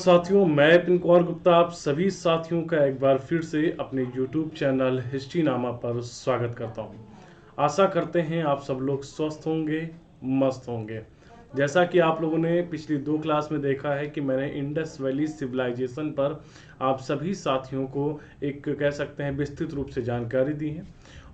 साथियों, मैं पिन कौर गुप्ता आप सभी साथियों का एक बार फिर से अपने YouTube चैनल हिस्ट्री नामा पर स्वागत करता हूं। आशा करते हैं आप सब लोग स्वस्थ होंगे, मस्त होंगे। जैसा कि आप लोगों ने पिछली 2 क्लास में देखा है कि मैंने इंडस वैली सिविलाइजेशन पर आप सभी साथियों को एक कह सकते हैं विस्तृत रूप से जानकारी दी है।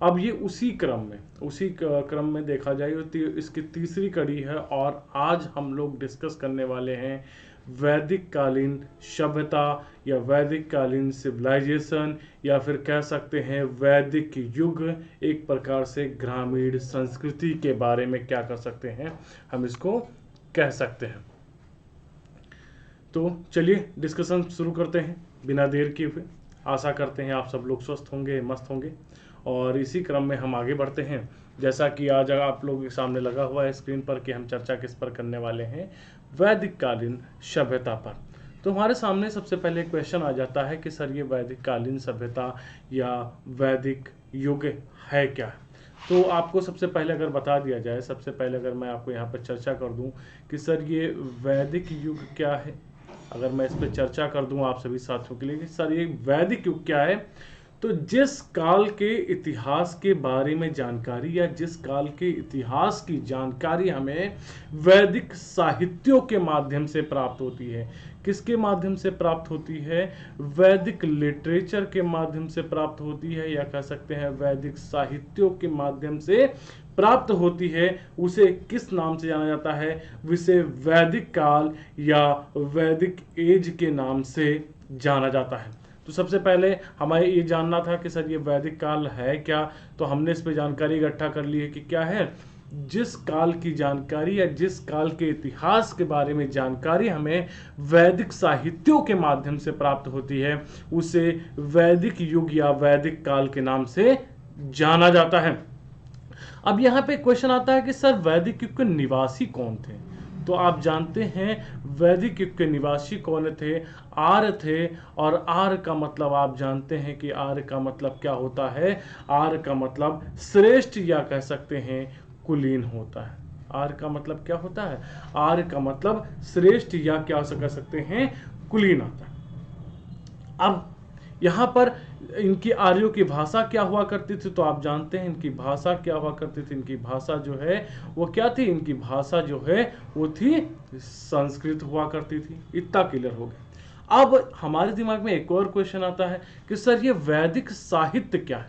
अब ये उसी क्रम में देखा जाए तो इसकी तीसरी कड़ी है और आज हम लोग डिस्कस करने वाले हैं वैदिक कालीन सभ्यता या वैदिक कालीन सिविलाइजेशन या फिर कह सकते हैं वैदिक युग, एक प्रकार से ग्रामीण संस्कृति के बारे में क्या कर सकते हैं, हम इसको कह सकते हैं। तो चलिए डिस्कशन शुरू करते हैं बिना देर किए हुए। आशा करते हैं आप सब लोग स्वस्थ होंगे, मस्त होंगे और इसी क्रम में हम आगे बढ़ते हैं। जैसा कि आज आप लोगों के सामने लगा हुआ है स्क्रीन पर कि हम चर्चा किस पर करने वाले हैं, वैदिक कालीन सभ्यता पर। तो हमारे सामने सबसे पहले क्वेश्चन आ जाता है कि सर ये वैदिक कालीन सभ्यता या वैदिक युग है क्या। तो आपको सबसे पहले अगर बता दिया जाए, सबसे पहले अगर मैं आपको यहाँ पर चर्चा कर दूँ कि सर ये वैदिक युग क्या है, अगर मैं इस पर चर्चा कर दूँ आप सभी साथियों के लिए कि सर ये वैदिक युग क्या है, तो जिस काल के इतिहास के बारे में जानकारी या जिस काल के इतिहास की जानकारी हमें वैदिक साहित्यों के माध्यम से प्राप्त होती है। किसके माध्यम से प्राप्त होती है? वैदिक लिटरेचर के माध्यम से प्राप्त होती है या कह सकते हैं वैदिक साहित्यों के माध्यम से प्राप्त होती है। उसे किस नाम से जाना जाता है? उसे वैदिक काल या वैदिक एज के नाम से जाना जाता है। तो सबसे पहले हमें ये जानना था कि सर ये वैदिक काल है क्या, तो हमने इस पे जानकारी इकट्ठा कर ली है कि क्या है। जिस काल की जानकारी या जिस काल के इतिहास के बारे में जानकारी हमें वैदिक साहित्यों के माध्यम से प्राप्त होती है, उसे वैदिक युग या वैदिक काल के नाम से जाना जाता है। अब यहाँ पे क्वेश्चन आता है कि सर वैदिक युग के निवासी कौन थे। तो आप जानते हैं वैदिक युग के निवासी कौन थे? आर्य थे। और आर्य का मतलब आप जानते हैं कि आर्य का मतलब क्या होता है? आर्य का मतलब श्रेष्ठ या कह सकते हैं कुलीन होता है। आर्य का मतलब क्या होता है? आर्य का मतलब श्रेष्ठ या क्या कह सकते हैं कुलीन होता है। अब यहाँ पर इनकी आर्यों की भाषा क्या हुआ करती थी, तो आप जानते हैं इनकी भाषा क्या हुआ करती थी। इनकी भाषा जो है वो क्या थी? इनकी भाषा जो है वो थी संस्कृत हुआ करती थी। इतना क्लियर हो गया। अब हमारे दिमाग में एक और क्वेश्चन आता है कि सर ये वैदिक साहित्य क्या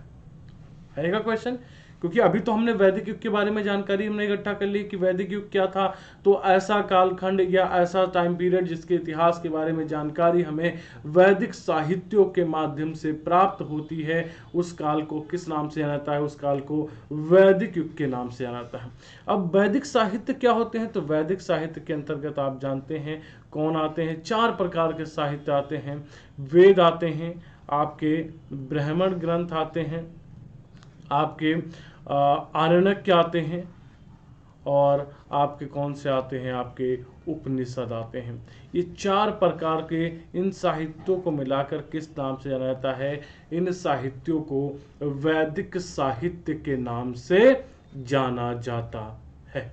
है का क्वेश्चन, क्योंकि अभी तो हमने वैदिक युग के बारे में जानकारी हमने इकट्ठा कर ली कि वैदिक युग क्या था। तो ऐसा कालखंड या ऐसा टाइम पीरियड जिसके इतिहास के बारे में जानकारी हमें वैदिक साहित्यों के माध्यम से प्राप्त होती है, उस काल को किस नाम से जाना जाता है? उस काल को वैदिक युग के नाम से जाना जाता है। अब वैदिक साहित्य क्या होते हैं? तो वैदिक साहित्य के अंतर्गत आप जानते हैं कौन आते हैं? 4 प्रकार के साहित्य आते हैं। वेद आते हैं, आपके ब्राह्मण ग्रंथ आते हैं, आपके आरण्यक आते हैं और आपके कौन से आते हैं? आपके उपनिषद आते हैं। ये 4 प्रकार के इन साहित्यों को मिलाकर किस नाम से जाना जाता है? इन साहित्यों को वैदिक साहित्य के नाम से जाना जाता है।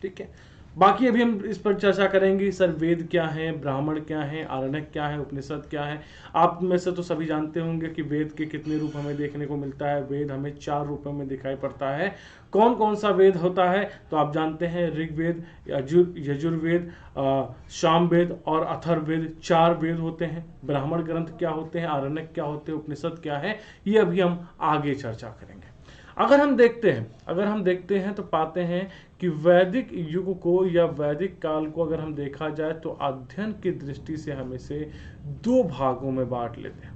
ठीक है, बाकी अभी हम इस पर चर्चा करेंगे सर वेद क्या है, ब्राह्मण क्या है, आरण्यक क्या है, उपनिषद क्या है। आप में से तो सभी जानते होंगे कि वेद के कितने रूप हमें देखने को मिलता है। वेद हमें 4 रूपों में दिखाई पड़ता है। कौन कौन सा वेद होता है? तो आप जानते हैं ऋग्वेद, यजुर्वेद, सामवेद और अथर्ववेद 4 वेद होते हैं। ब्राह्मण ग्रंथ क्या होते हैं, आरण्यक क्या होते हैं, उपनिषद क्या है, ये अभी हम आगे चर्चा करेंगे। अगर हम देखते हैं तो पाते हैं कि वैदिक युग को या वैदिक काल को अगर हम देखा जाए तो अध्ययन की दृष्टि से हम इसे 2 भागों में बांट लेते हैं।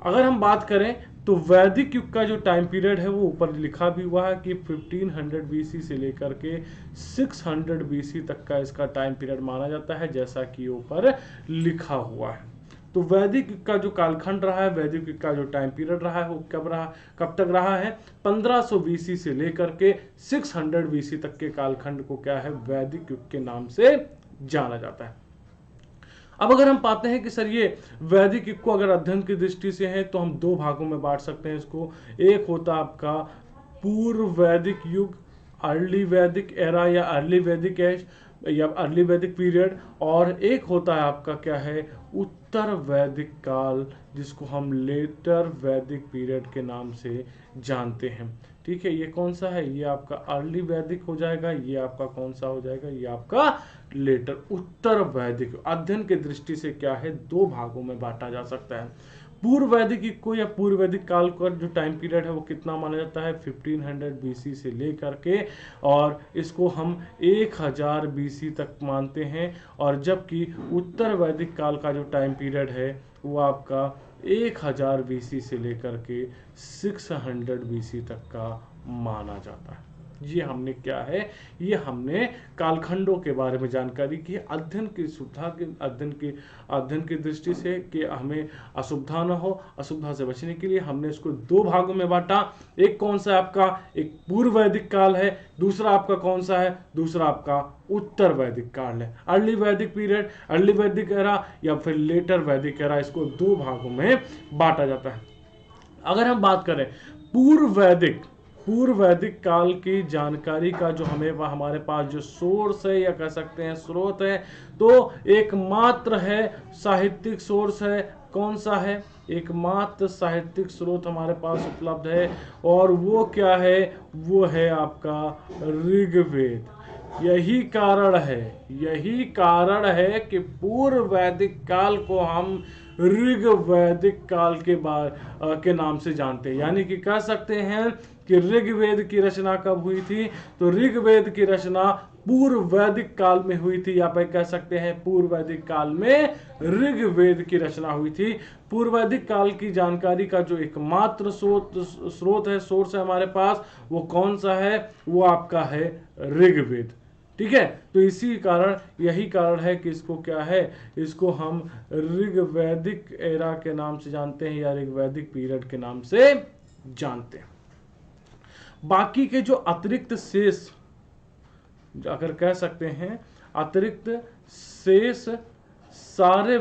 अगर हम बात करें तो वैदिक युग का जो टाइम पीरियड है वो ऊपर लिखा भी हुआ है कि 1500 बीसी से लेकर के 600 बीसी तक का इसका टाइम पीरियड माना जाता है, जैसा कि ऊपर लिखा हुआ है। तो वैदिक युग का जो कालखंड रहा है, वैदिक युग का जो टाइम पीरियड रहा है वो कब तक रहा है? 1500 बीसी से लेकर के 600 बीसी तक के कालखंड को क्या है? वैदिक युग के नाम से जाना जाता है। अब अगर हम पाते हैं कि सर ये वैदिक युग को अगर अध्ययन की दृष्टि से है तो हम 2 भागों में बांट सकते हैं इसको। एक होता आपका पूर्व वैदिक युग, अर्ली वैदिक एरा या अर्ली वैदिक एज। या अर्ली वैदिक पीरियड, और एक होता है आपका क्या है, उत्तर वैदिक काल, जिसको हम लेटर वैदिक पीरियड के नाम से जानते हैं। ठीक है, ये कौन सा है, ये आपका अर्ली वैदिक हो जाएगा, ये आपका कौन सा हो जाएगा, ये आपका लेटर उत्तर वैदिक। अध्ययन की दृष्टि से क्या है, दो भागों में बांटा जा सकता है। पूर्व वैदिक को या पूर्व वैदिक काल का जो टाइम पीरियड है वो कितना माना जाता है, 1500 बीसी से लेकर के, और इसको हम 1000 बीसी तक मानते हैं। और जबकि उत्तर वैदिक काल का जो टाइम पीरियड है वो आपका 1000 बीसी से लेकर के 600 बीसी तक का माना जाता है। ये हमने क्या है, ये हमने कालखंडों के बारे में जानकारी की, अध्ययन की सुविधा के अध्ययन की दृष्टि से कि हमें असुविधा न हो, असुविधा से बचने के लिए हमने इसको दो भागों में बांटा। एक कौन सा आपका, एक पूर्व वैदिक काल है, दूसरा आपका कौन सा है, दूसरा आपका उत्तर वैदिक काल है। अर्ली वैदिक पीरियड, अर्ली वैदिक एरा या फिर लेटर वैदिक एरा, इसको दो भागों में बांटा जाता है। अगर हम बात करें पूर्व वैदिक काल की जानकारी का जो हमारे पास जो सोर्स है या कह सकते हैं स्रोत है, तो एकमात्र है साहित्यिक सोर्स है, कौन सा है, एकमात्र साहित्यिक स्रोत हमारे पास उपलब्ध है, और वो क्या है, वो है आपका ऋग्वेद। यही कारण है कि पूर्व वैदिक काल को हम ऋग्वैदिक काल के नाम से जानते हैं। यानी कि कह सकते हैं कि ऋग्वेद की रचना कब हुई थी, तो ऋग्वेद की रचना पूर्व वैदिक काल में हुई थी, या फिर कह सकते हैं पूर्व वैदिक काल में ऋग्वेद की रचना हुई थी। पूर्व वैदिक काल की जानकारी का जो एकमात्र स्रोत है, सोर्स है हमारे पास, वो कौन सा है, वो आपका है ऋग्वेद। ठीक है, तो यही कारण है कि इसको क्या है, इसको हम ऋग्वैदिक एरा के नाम से जानते हैं या ऋग्वैदिक पीरियड के नाम से जानते हैं। बाकी के जो अतिरिक्त शेष, अगर कह सकते हैं अतिरिक्त शेष सारे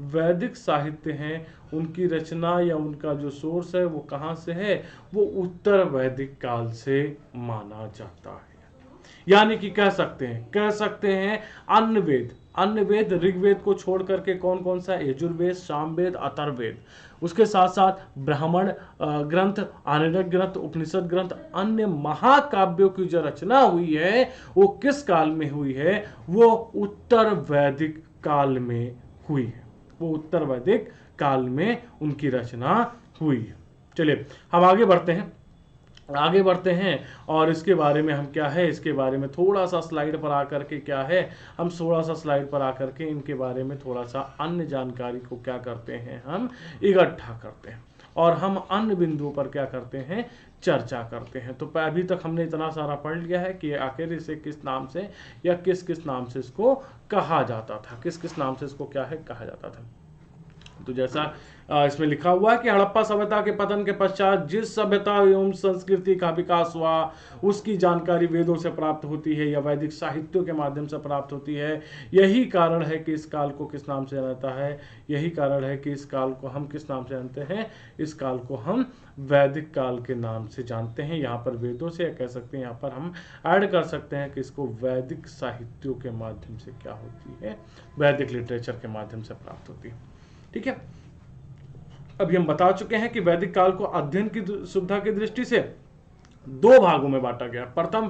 वैदिक साहित्य हैं, उनकी रचना या उनका जो सोर्स है वो कहाँ से है, वो उत्तर वैदिक काल से माना जाता है। यानी कि कह सकते हैं अन्य वेद ऋग्वेद को छोड़ करके कौन कौन सा, यजुर्वेद, सामवेद, अथर्ववेद, उसके साथ साथ ब्राह्मण ग्रंथ, आरण्यक ग्रंथ, उपनिषद ग्रंथ, अन्य महाकाव्यों की जो रचना हुई है वो किस काल में हुई है, वो उत्तर वैदिक काल में हुई है, वो उत्तर वैदिक काल में उनकी रचना हुई है। चलिए हम आगे बढ़ते हैं और इसके बारे में हम क्या है, इसके बारे में थोड़ा सा स्लाइड पर आकर के क्या है, हम थोड़ा सा स्लाइड पर आकर के इनके बारे में थोड़ा सा अन्य जानकारी को क्या करते हैं, हम इकट्ठा करते हैं और हम अन्य बिंदुओं पर क्या करते हैं, चर्चा करते हैं। तो अभी तक हमने इतना सारा पढ़ लिया है कि आखिर इसे किस नाम से या किस नाम से इसको कहा जाता था, किस नाम से इसको क्या है कहा जाता था। तो जैसा इसमें लिखा हुआ है कि हड़प्पा सभ्यता के पतन के पश्चात जिस सभ्यता एवं संस्कृति का विकास हुआ उसकी जानकारी वेदों से प्राप्त होती है या वैदिक साहित्यों के माध्यम से प्राप्त होती है। यही कारण है कि इस काल को किस नाम से जानता है, यही कारण है कि इस काल को हम किस नाम से जानते हैं, इस काल को हम वैदिक काल के नाम से जानते हैं। यहाँ पर वेदों से कह सकते हैं, यहाँ पर हम ऐड कर सकते हैं कि इसको वैदिक साहित्यों के माध्यम से क्या होती है, वैदिक लिटरेचर के माध्यम से प्राप्त होती है। ठीक है, अभी हम बता चुके हैं कि वैदिक काल को अध्ययन की सुविधा की दृष्टि से दो भागों में बांटा गया। प्रथम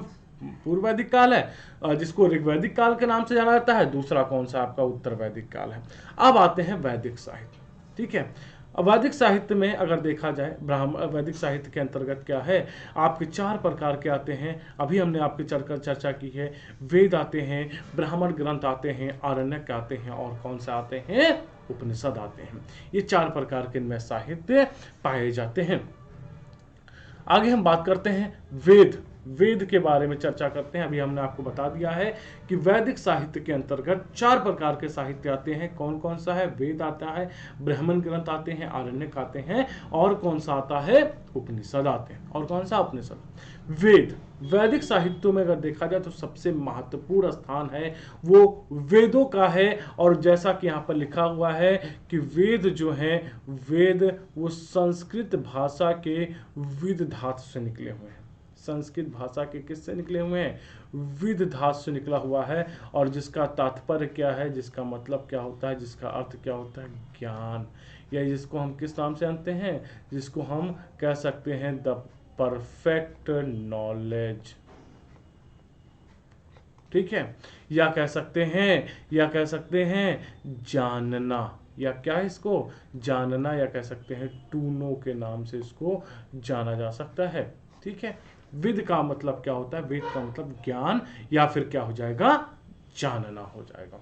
पूर्व वैदिक काल है जिसको ऋग्वैदिक काल के नाम से जाना जाता है, दूसरा कौन सा आपका उत्तर वैदिक काल है। अब आते हैं वैदिक साहित्य। ठीक है, अब वैदिक साहित्य में अगर देखा जाए, वैदिक साहित्य के अंतर्गत क्या है, आपके चार प्रकार के आते हैं। अभी हमने आपकी चर्चा की है, वेद आते हैं, ब्राह्मण ग्रंथ आते हैं, आरण्यक आते हैं और कौन सा आते हैं, उपनिषद आते हैं। ये चार प्रकार के इनमें साहित्य पाए जाते हैं। आगे हम बात करते हैं वेद के बारे में चर्चा करते हैं। अभी हमने आपको बता दिया है कि वैदिक साहित्य के अंतर्गत चार प्रकार के साहित्य आते हैं। कौन कौन सा है, वेद आता है, ब्राह्मण ग्रंथ आते हैं, आरण्यक आते हैं और कौन सा आता है, उपनिषद आते हैं। और कौन सा, उपनिषद। वैदिक साहित्यों में अगर देखा जाए तो सबसे महत्वपूर्ण स्थान है वो वेदों का है। और जैसा कि यहाँ पर लिखा हुआ है कि वेद जो है, वेद वो संस्कृत भाषा के विद धातु से निकले हुए हैं, संस्कृत भाषा के किससे निकले हुए हैं? विद धातु से निकला हुआ है, और जिसका तात्पर्य क्या है, जिसका मतलब क्या होता है, जिसका अर्थ क्या होता है? ज्ञान। या जिसको हम किस नाम से जानते हैं? जिसको हम कह सकते हैं द परफेक्ट नॉलेज। ठीक है, या कह सकते हैं जानना, या क्या है इसको? जानना, या कह सकते हैं टू नो के नाम से इसको जाना जा सकता है। ठीक है, विद का मतलब क्या होता है? विद का मतलब ज्ञान, या फिर क्या हो जाएगा? जानना हो जाएगा।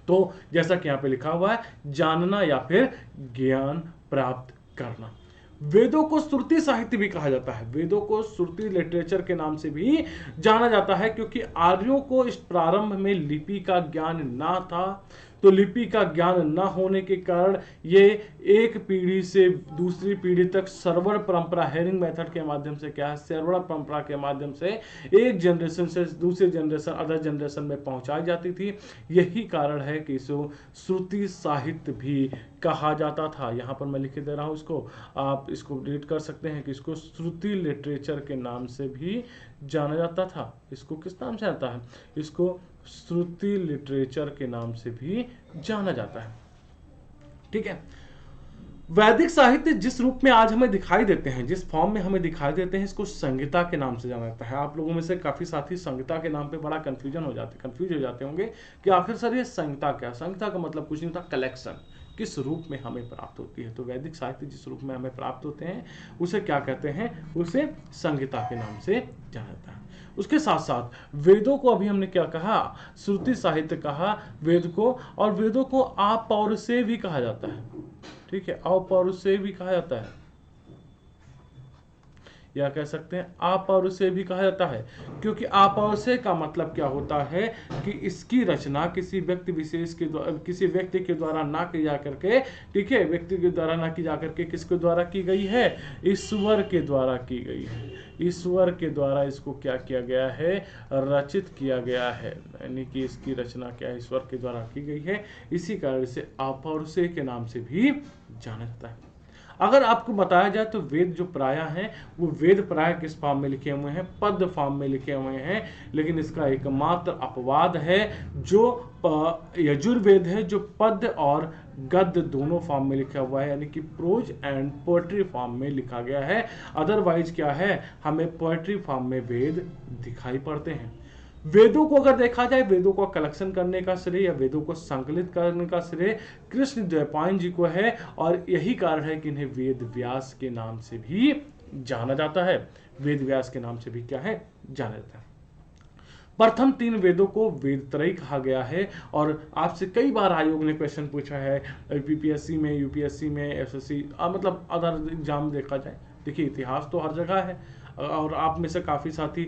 तो जैसा कि यहां पे लिखा हुआ है, जानना या फिर ज्ञान प्राप्त करना। वेदों को श्रुति साहित्य भी कहा जाता है। वेदों को श्रुति लिटरेचर के नाम से भी जाना जाता है, क्योंकि आर्यों को इस प्रारंभ में लिपि का ज्ञान ना था। तो लिपि का ज्ञान न होने के कारण ये एक पीढ़ी से दूसरी पीढ़ी तक सर्वर परंपरा, हेरिंग मेथड के माध्यम से क्या है, सर्वर परंपरा के माध्यम से एक जनरेशन से दूसरे जनरेशन, अदर जनरेशन में पहुंचाई जाती थी। यही कारण है कि इसको श्रुति साहित्य भी कहा जाता था। यहाँ पर मैं लिख दे रहा हूँ इसको, आप इसको रीड कर सकते हैं कि इसको श्रुति लिटरेचर के नाम से भी जाना जाता था। इसको किस नाम से आता है? इसको श्रुति लिटरेचर के नाम से भी जाना जाता है। ठीक है, वैदिक साहित्य जिस रूप में आज हमें दिखाई देते हैं, जिस फॉर्म में हमें दिखाई देते हैं, इसको संहिता के नाम से जाना जाता है। आप लोगों में से काफी साथी संहिता के नाम पे बड़ा कंफ्यूज हो जाते होंगे कि आखिर सर ये संहिता क्या? संहिता का मतलब कुछ नहीं होता, कलेक्शन। किस रूप में हमें प्राप्त होती है? तो वैदिक साहित्य जिस रूप में हमें प्राप्त होते हैं उसे क्या कहते हैं? उसे संहिता के नाम से जाना जाता है। उसके साथ साथ वेदों को अभी हमने क्या कहा? श्रुति साहित्य कहा वेद को, और वेदों को अपौरुषेय भी कहा जाता है। ठीक है, अपौरुषेय भी कहा जाता है, या कह सकते हैं अपौरुषेय भी कहा जाता है, क्योंकि अपौरुषेय का मतलब क्या होता है कि इसकी रचना किसी व्यक्ति विशेष के द्वारा, किसी व्यक्ति के द्वारा ना की जा करके, ठीक है, व्यक्ति के द्वारा ना की जा करके किसके द्वारा की गई है? ईश्वर के द्वारा की गई है। ईश्वर के द्वारा इसको क्या किया गया है? रचित किया गया है, यानी कि इसकी रचना क्या है? ईश्वर के द्वारा की गई है। इसी कारण से अपौरुषेय के नाम से भी जाना जाता है। अगर आपको बताया जाए तो वेद जो प्राय हैं वो वेद प्राय किस फॉर्म में लिखे हुए हैं? पद फॉर्म में लिखे हुए हैं। लेकिन इसका एकमात्र अपवाद है जो यजुर्वेद है, जो पद और गद्य दोनों फॉर्म में लिखा हुआ है, यानी कि प्रोज एंड पोएट्री फॉर्म में लिखा गया है। अदरवाइज क्या है? हमें पोएट्री फॉर्म में वेद दिखाई पड़ते हैं। वेदों को अगर देखा जाए, वेदों को कलेक्शन करने का श्रेय या वेदों को संकलित करने का श्रेय कृष्ण द्वैपायन जी को है, और यही कारण है कि इन्हें वेद व्यास के नाम से भी जाना जाता है। वेद व्यास के नाम से भी क्या है? जाना जाता है। प्रथम 3 वेदों को वेदत्रयी कहा गया है, और आपसे कई बार आयोग ने क्वेश्चन पूछा है पीपीएससी में, यूपीएससी में, एसएससी, मतलब अदर एग्जाम देखा जाए। देखिए, इतिहास तो हर जगह है, और आप में से काफ़ी साथी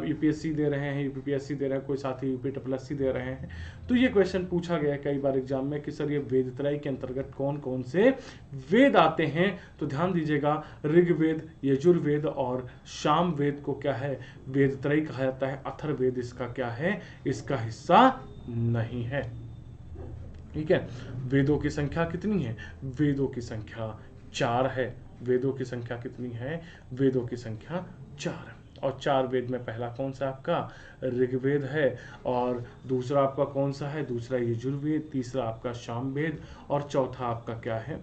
यूपीएससी दे रहे हैं, यूपीपीएससी दे रहे हैं, कोई साथी यूपीएससी दे रहे हैं। तो ये क्वेश्चन पूछा गया है कई बार एग्जाम में कि सर ये वेदत्रयी के अंतर्गत कौन कौन से वेद आते हैं? तो ध्यान दीजिएगा, ऋग्वेद, यजुर्वेद और सामवेद को क्या है? वेदत्रयी कहा जाता है। अथर्ववेद इसका क्या है? इसका हिस्सा नहीं है। ठीक है, वेदों की संख्या कितनी है? वेदों की संख्या 4 है। वेदों की संख्या कितनी है? वेदों की संख्या 4 है। और 4 वेद में पहला कौन सा आपका? ऋग्वेद है, और दूसरा आपका कौन सा है? दूसरा यजुर्वेद, तीसरा आपका सामवेद, और चौथा आपका क्या है?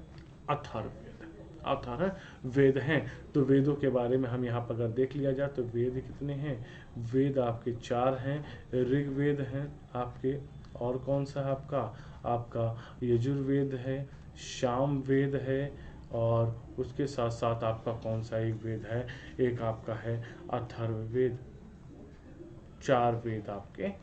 अथर्ववेद। अथर्ववेद हैं। तो वेदों के बारे में हम यहाँ पर अगर देख लिया जाए तो वेद कितने हैं? वेद आपके 4 हैं। ऋग्वेद हैं आपके, और कौन सा है आपका यजुर्वेद है, सामवेद है, और उसके साथ साथ आपका कौन सा एक वेद है? एक आपका है अथर्ववेद। 4 वेद आपके हैं।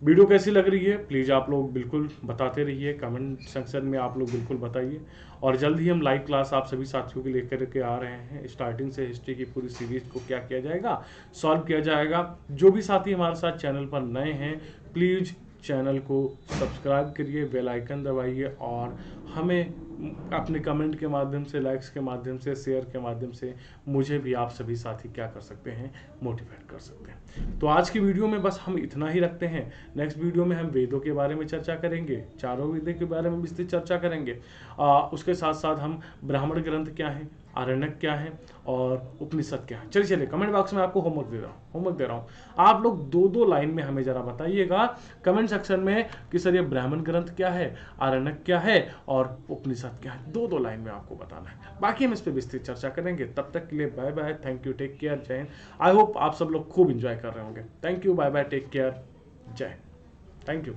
वीडियो कैसी लग रही है प्लीज़ आप लोग बिल्कुल बताते रहिए, कमेंट सेक्शन में आप लोग बिल्कुल बताइए। और जल्द ही हम लाइव क्लास आप सभी साथियों के लेकर के आ रहे हैं। स्टार्टिंग से हिस्ट्री की पूरी सीरीज को क्या किया जाएगा? सॉल्व किया जाएगा। जो भी साथी हमारे साथ चैनल पर नए हैं प्लीज़ चैनल को सब्सक्राइब करिए, बेल आइकन दबाइए, और हमें अपने कमेंट के माध्यम से, लाइक्स के माध्यम से, शेयर के माध्यम से मुझे भी आप सभी साथी क्या कर सकते हैं? मोटिवेट कर सकते हैं। तो आज की वीडियो में बस हम इतना ही रखते हैं। नेक्स्ट वीडियो में हम वेदों के बारे में चर्चा करेंगे, चारों वेदों के बारे में विस्तृत चर्चा करेंगे। उसके साथ साथ हम ब्राह्मण ग्रंथ क्या है, आरण्यक क्या है और उपनिषद क्या है। चलिए चलिए कमेंट बॉक्स में आपको होमवर्क दे रहा हूँ। आप लोग दो दो लाइन में हमें जरा बताइएगा कमेंट सेक्शन में कि सर ये ब्राह्मण ग्रंथ क्या है, आरण्यक क्या है और उपनिषद क्या है। दो दो लाइन में आपको बताना है, बाकी हम इस पर विस्तृत चर्चा करेंगे। तब तक के लिए bye bye, thank you, take care, जय हिंद। आई होप आप सब लोग खूब इंजॉय कर रहे होंगे। Thank you, bye bye, take care, जय हिंद, थैंक यू।